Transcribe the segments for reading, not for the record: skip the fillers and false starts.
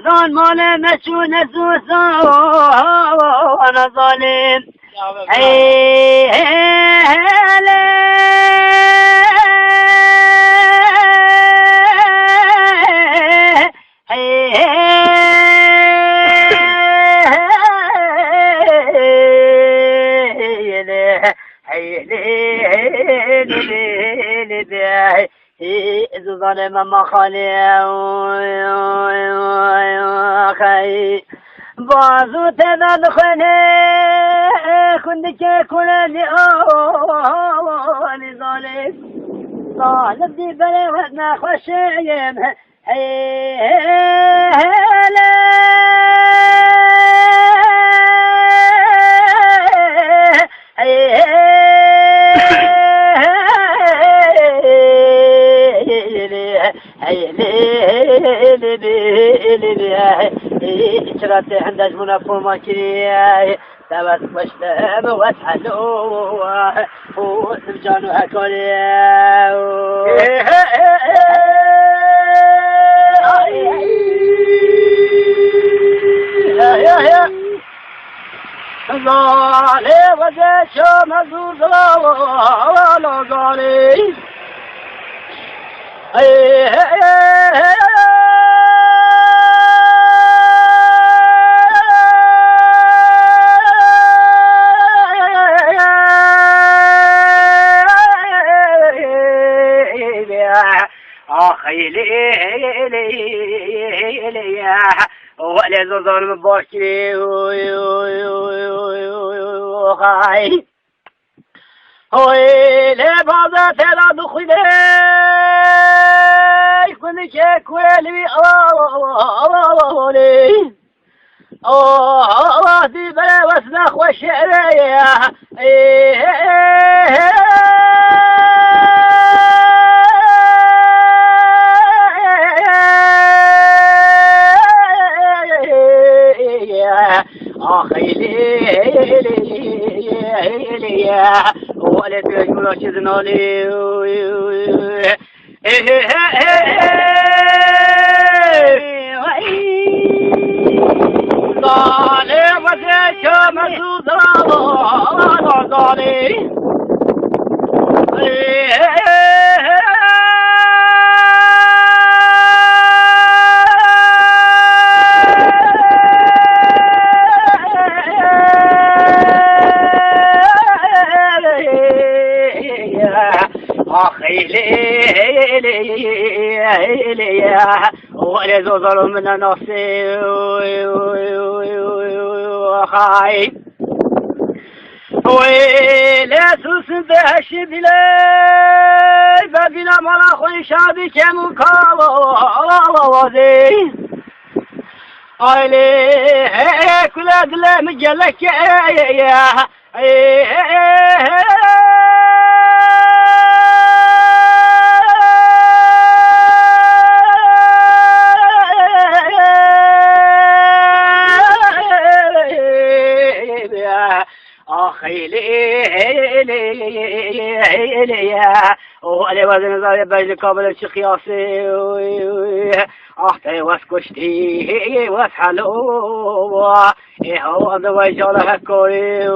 زان مال مشون وانا ظالم ظالم ما خالی خی بازو تداد خونه خونده که کنه آنی ظالم دی بره و نخوشیم شرطي عندك منافور ما كريه ثبت واشتم واسحلوه وسبجانو هكوليه يا ظالي وجهشو مزوز لا ظالي ولا ظلم بوشي وخاي ويلي بعضا تلا دخلي كل شيء كويلي الله دي بلا وسنخ والشعرية ولا تجمل شذنا لي ظالم وجهك مزوز ظالم ولا ظلم من نفسي وخاي ولا سوسدش بلاي ببينا مالا خوي شادي كمو كاوازي ايلي كل ادله مجلك يا وعلي وزن زاوية بجل قابل الشخياصي احتي واسكشتي واسحلو هو عند ويجال هكوري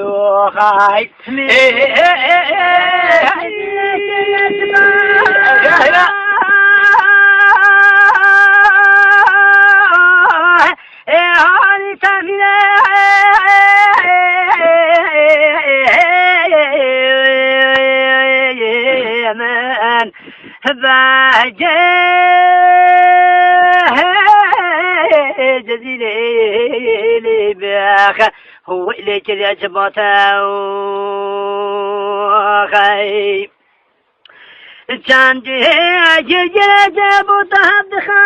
وخاي جزيلي باخ هو اللي كذا جباته خاي كان جيجي جابوته بخاي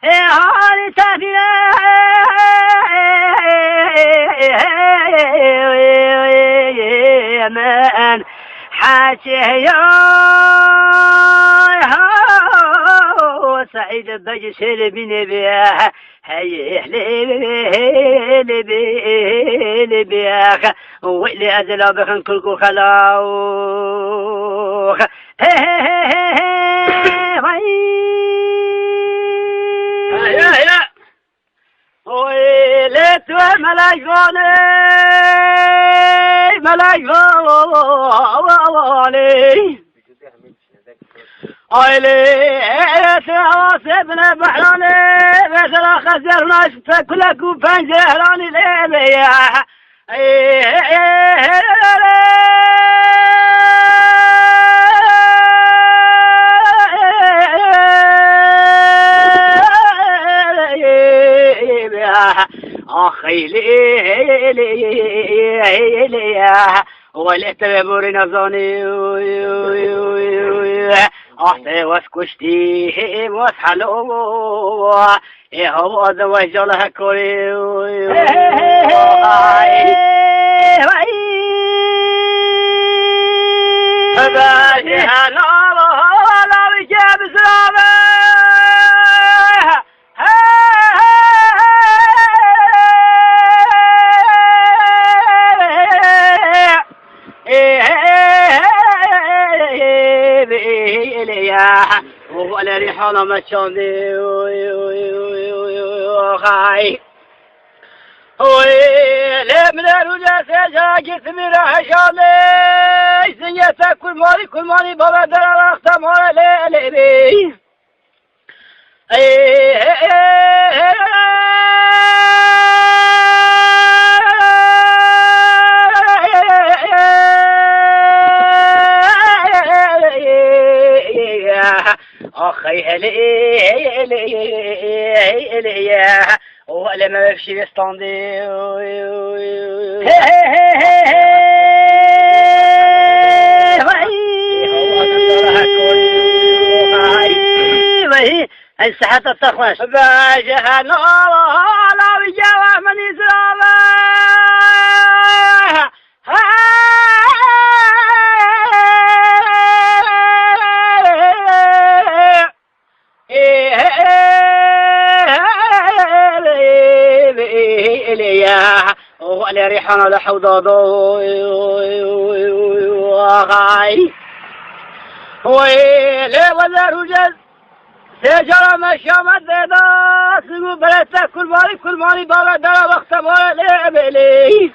هاري تفيا من حاشي يا سعيد بجسر بنبيها هيه لي بياخ وإلي أدلا بخن كلكو خلاوخ ويلت ملاجوني عيلي تواسبنا بحراني مثلا خسرنا شفكلك وفنجهراني ليبيا أخي لي ولا تبوري نظاني أحتي واسكشتي واسحلو هو زوجلها كوري فباجها نار لا بجاب سلامه ولا ريحانة ما تشاندي خاي ويلي من الوجه سيجاكي ثميرة هشامي زنيتك كل مالي بابا درا اختم على ليبي أخي هلي ولا ما بمشي يستاندي هاي ساعات التخوش باجها نار لا بجوا من يسرابه ولا ريحانة لحوضاضو غاي ويلي وزارو جز سيجرى مشامت ديدا سيقو بلتا كل مالي بابا دارا وقتا مولا لعبلي